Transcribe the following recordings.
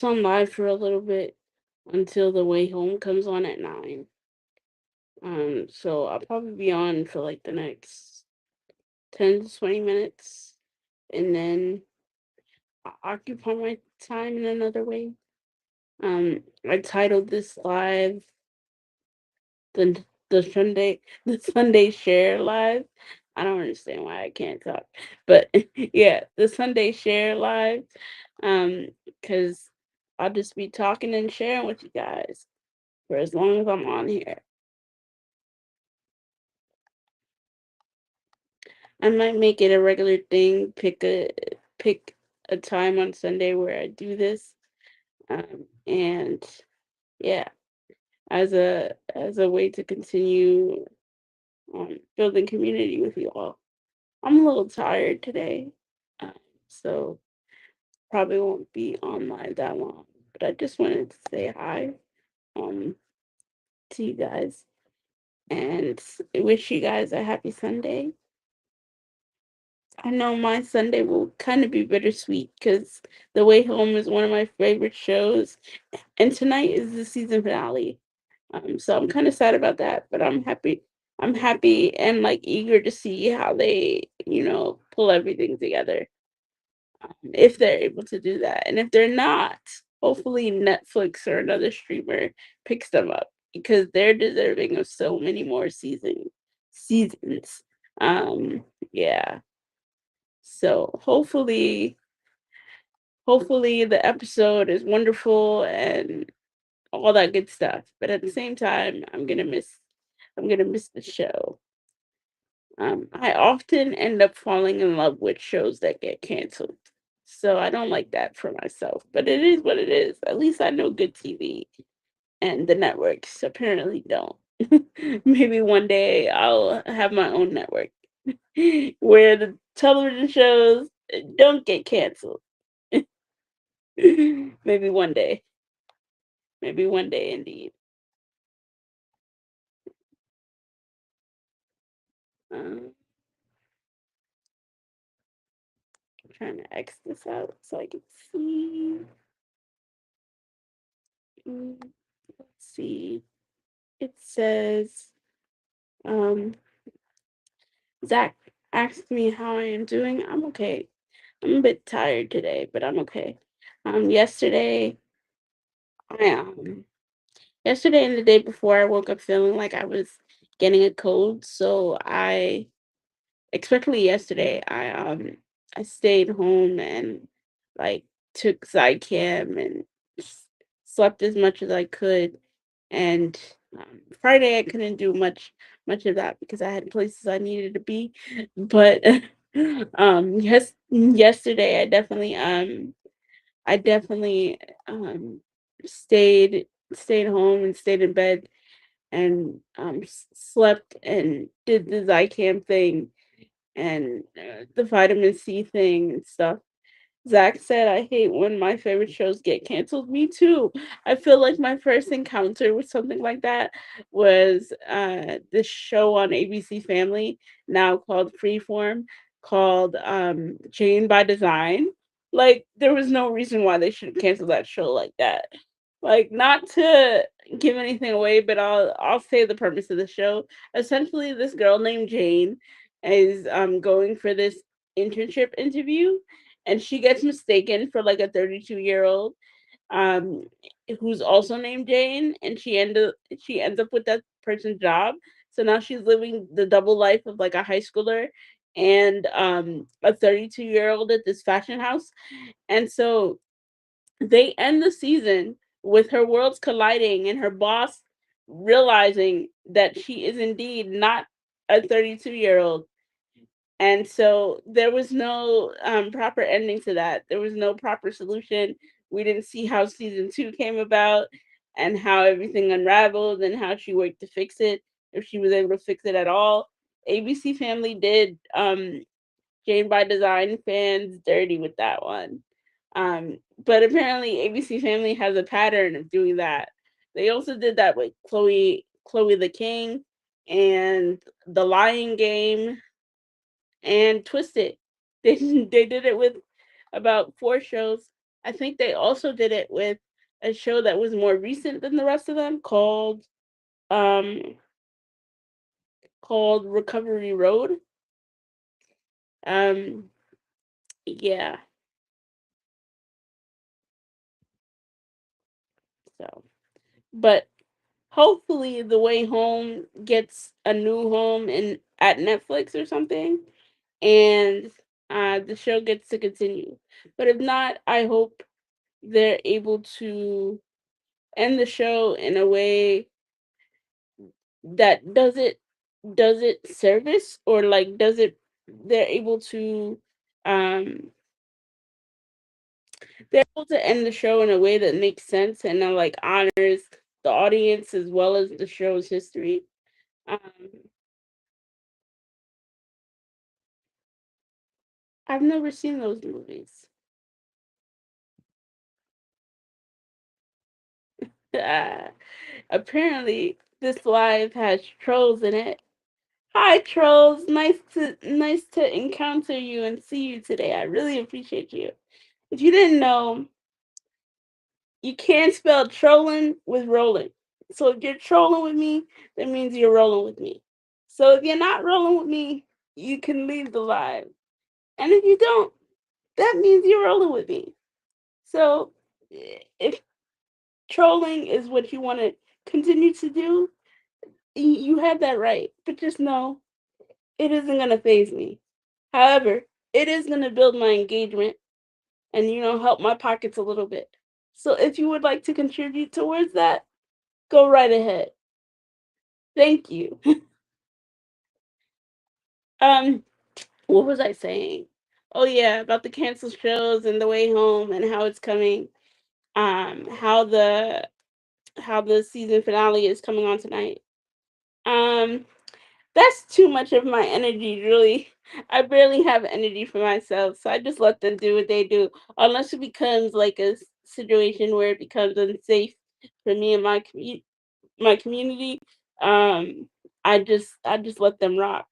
on live for a little bit until The Way Home comes on at 9. So I'll probably be on for like the next 10 to 20 minutes and then occupy my time in another way. I titled this live the Sunday the Sunday Share Live. I don't understand why I can't talk. But yeah, the Sunday Share Live. Because I'll just be talking and sharing with you guys for as long as I'm on here. I might make it a regular thing, pick a time on Sunday where I do this. And yeah, as a way to continue building community with you all. I'm a little tired today, um, so probably won't be online that long. But I just wanted to say hi um, to you guys and wish you guys a happy Sunday. I know my Sunday will kind of be bittersweet because The Way Home is one of my favorite shows, and tonight is the season finale. So I'm kind of sad about that, but I'm happy. I'm happy and like eager to see how they, pull everything together. If they're able to do that. And if they're not, hopefully Netflix or another streamer picks them up because they're deserving of so many more seasons. Yeah. So hopefully the episode is wonderful and all that good stuff. But at the same time, I'm gonna miss the show. I often end up falling in love with shows that get canceled. So I don't like that for myself, but it is what it is. At least I know good TV and the networks apparently don't. Maybe one day I'll have my own network where the television shows don't get canceled. Maybe one day. Maybe one day indeed. Um, I'm trying to X this out so I can see. Mm, let's see. It says, um, Zach asked me how I am doing. I'm okay. I'm a bit tired today, but I'm okay. Yesterday, I yesterday and the day before, I woke up feeling like I was getting a cold. So especially yesterday, I stayed home and like took Zycam and slept as much as I could. And Friday, I couldn't do much of that because I had places I needed to be. But yesterday, I definitely stayed home and stayed in bed and slept and did the Zycam thing and the vitamin C thing and stuff. Zach said, I hate when my favorite shows get canceled. Me too. I feel like my first encounter with something like that was this show on ABC Family, now called Freeform, called Jane by Design. Like, there was no reason why they should cancel that show like that. Like, not to give anything away, but I'll say the premise of the show. Essentially, this girl named Jane is going for this internship interview and she gets mistaken for like a 32-year-old um who's also named Jane and she ends up with that person's job. So now she's living the double life of like a high schooler and a 32-year-old at this fashion house. And so they end the season with her worlds colliding and her boss realizing that she is indeed not a 32-year-old. And so there was no proper ending to that. There was no proper solution. We didn't see how season two came about and how everything unraveled and how she worked to fix it, if she was able to fix it at all. ABC Family did Jane by Design fans dirty with that one. But apparently ABC Family has a pattern of doing that. They also did that with Chloe the King and The Lying Game and Twisted. They did it with about 4 shows. I think they also did it with a show that was more recent than the rest of them um called Recovery Road. Um yeah, so but hopefully The Way Home gets a new home in at Netflix or something, and the show gets to continue. But if not, I hope they're able to end the show in a way that does it service, or like does it they're able to um they're able to end the show in a way that makes sense and then like honors the audience as well as the show's history. Um I've never seen those movies. Uh, apparently this live has trolls in it. Hi trolls, nice to encounter you and see you today. I really appreciate you. If you didn't know, you can't spell trolling with rolling. So if you're trolling with me, that means you're rolling with me. So if you're not rolling with me, you can leave the live. And if you don't, that means you're rolling with me. So if trolling is what you want to continue to do, you have that right. But just know it isn't going to phase me. However, it is going to build my engagement and help my pockets a little bit. So if you would like to contribute towards that, go right ahead. Thank you. Um, what was I saying? Oh yeah, about the canceled shows and The Way Home and how it's coming. How the season finale is coming on tonight. Um, that's too much of my energy, really. I barely have energy for myself, so I just let them do what they do. Unless it becomes like a situation where it becomes unsafe for me and my community. Um, I just let them rock.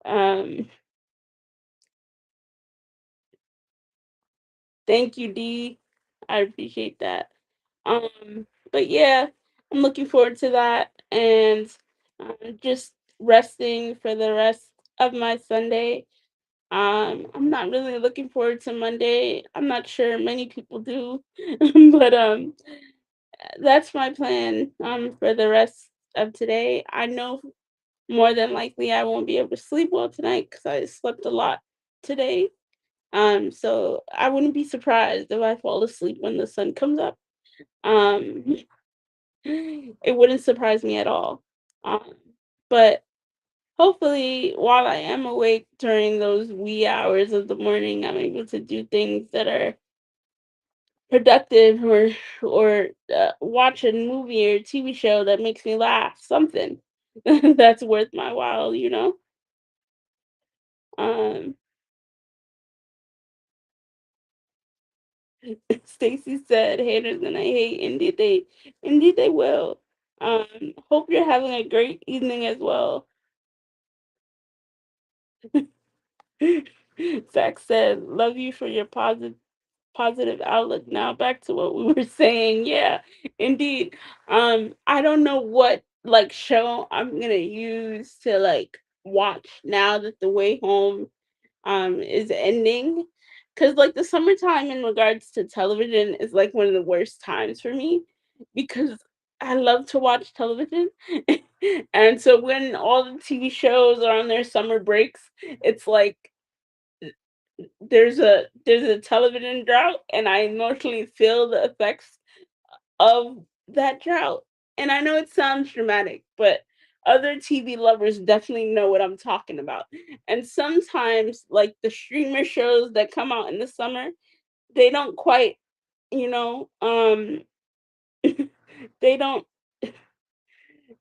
Um, Thank you, D. I appreciate that. But yeah, I'm looking forward to that and just resting for the rest of my Sunday. I'm not really looking forward to Monday. I'm not sure many people do, but that's my plan for the rest of today. I know more than likely I won't be able to sleep well tonight because I slept a lot today. So I wouldn't be surprised if I fall asleep when the sun comes up. Um, it wouldn't surprise me at all. Um, but hopefully, while I am awake during those wee hours of the morning, I'm able to do things that are productive, or watch a movie or TV show that makes me laugh. Something that's worth my while. Um, Stacy said, "Haters gonna hate." Indeed they will. Hope you're having a great evening as well. Zach said, "Love you for your positive outlook." Now back to what we were saying. Yeah, indeed. I don't know what like show I'm gonna use to like watch now that The Way Home is ending, because like the summertime in regards to television is like one of the worst times for me because I love to watch television. And so when all the TV shows are on their summer breaks, it's like there's a television drought, and I emotionally feel the effects of that drought. And I know it sounds dramatic, but other TV lovers definitely know what I'm talking about. And sometimes, like the streamer shows that come out in the summer, they don't quite, you know, they don't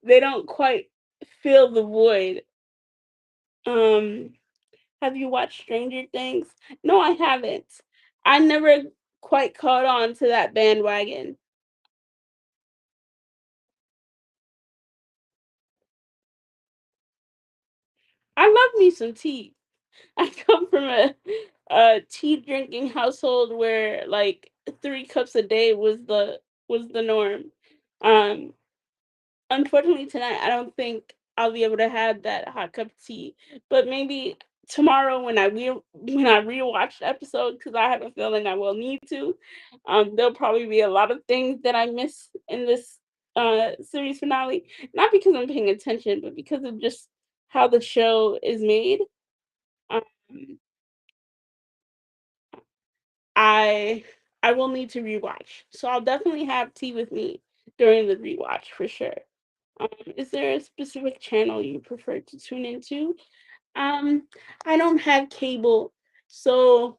they don't quite fill the void. Um, have you watched Stranger Things? No, I haven't. I never quite caught on to that bandwagon. I love me some tea. I come from a tea drinking household where like 3 cups a day was the norm. Um, Unfortunately, tonight, I don't think I'll be able to have that hot cup of tea, but maybe tomorrow when I rewatch the episode, because I have a feeling I will need to, there'll probably be a lot of things that I miss in this, series finale, not because I'm paying attention, but because of just how the show is made. Um, I I will need to rewatch, so I'll definitely have tea with me during the rewatch for sure. Um, is there a specific channel you prefer to tune into? Um, I don't have cable, so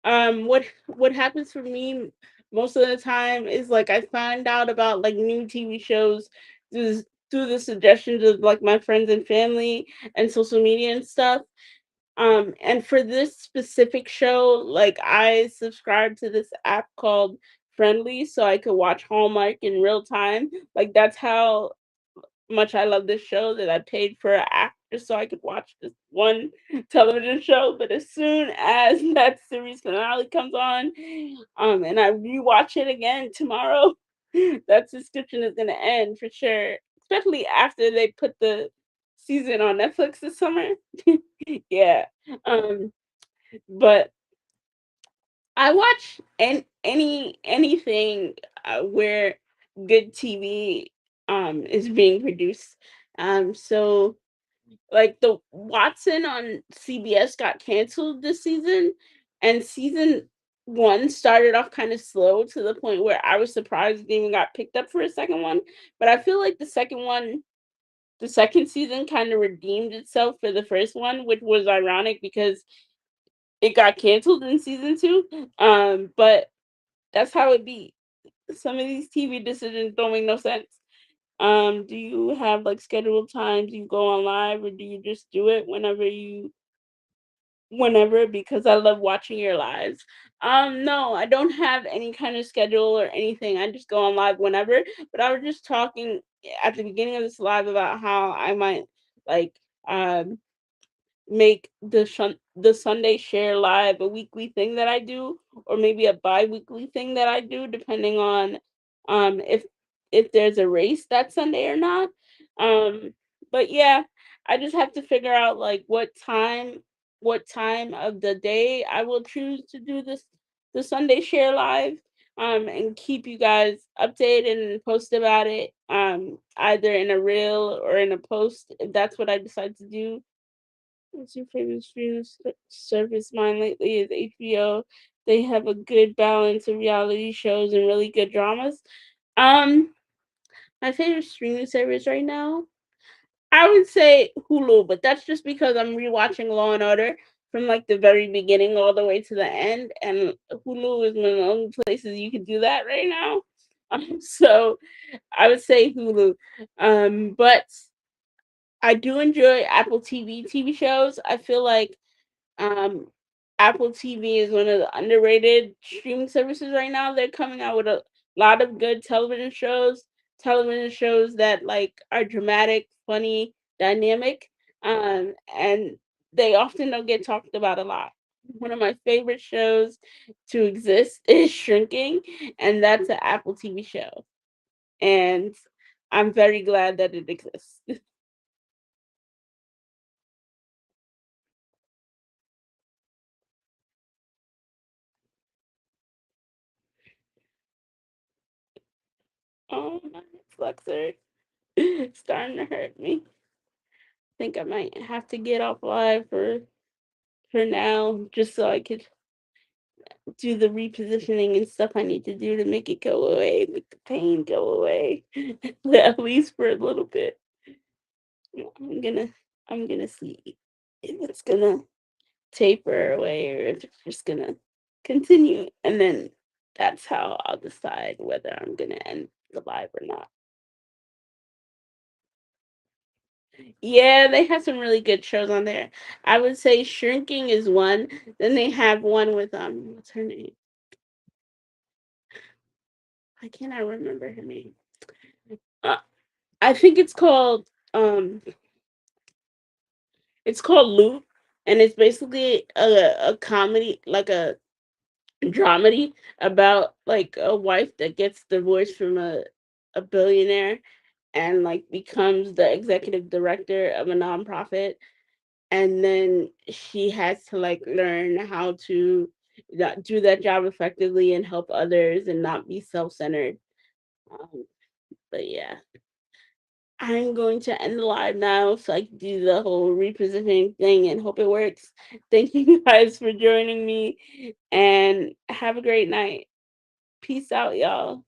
what happens for me most of the time is like I find out about like new TV shows through the suggestions of like my friends and family and social media and stuff. And for this specific show, like I subscribe to this app called Friendly so I could watch Hallmark in real time. Like that's how much I love this show that I paid for an app just so I could watch this one television show. But as soon as that series finale comes on, and I rewatch it again tomorrow, that subscription is gonna end for sure. Especially after they put the season on Netflix this summer. Yeah. Um, but I watch anything where good TV is being produced. So like the Watson on CBS got canceled this season, and season one started off kind of slow to the point where I was surprised it even got picked up for a second one. But I feel like the second season kind of redeemed itself for the first one, which was ironic because it got canceled in season two. But that's how it be. Some of these TV decisions don't make no sense. Do you have like scheduled times you go on live, or do you just do it whenever? Because I love watching your lives. No, I don't have any kind of schedule or anything. I just go on live whenever. But I was just talking at the beginning of this live about how I might like um make the Sunday share live a weekly thing that I do, or maybe a bi-weekly thing that I do, depending on if there's a race that Sunday or not. Um, but yeah, I just have to figure out like what time of the day I will choose to do the Sunday share live. And keep you guys updated and post about it either in a reel or in a post if that's what I decide to do. What's your favorite service? Mine lately is HBO. They have a good balance of reality shows and really good dramas. Um, my favorite streaming service right now, I would say Hulu, but that's just because I'm rewatching Law and Order from like the very beginning all the way to the end, and Hulu is one of the only places you can do that right now. So I would say Hulu. But I do enjoy Apple TV shows. I feel like um, Apple TV is one of the underrated streaming services right now. They're coming out with a lot of good television shows that like are dramatic, funny, dynamic, and they often don't get talked about a lot. One of my favorite shows to exist is Shrinking, and that's an Apple TV show. And I'm very glad that it exists. Oh, my reflexor starting to hurt me. Think I might have to get off live for now, just so I could do the repositioning and stuff I need to do to make it go away, make the pain go away, at least for a little bit. I'm gonna I'm gonna see if it's gonna taper away or if it's just gonna continue, and then that's how I'll decide whether I'm gonna end the live or not. Yeah, they have some really good shows on there. I would say Shrinking is one. Then they have one with what's her name? Why can't I remember her name? Uh, I think it's called Loop, and it's basically a comedy, like a dramedy about like a wife that gets divorced from a billionaire and like becomes the executive director of a nonprofit, and then she has to like learn how to do that job effectively and help others and not be self-centered. um, but yeah, I'm going to end the live now so I can do the whole repositioning thing and hope it works. Thank you guys for joining me and have a great night. Peace out, y'all.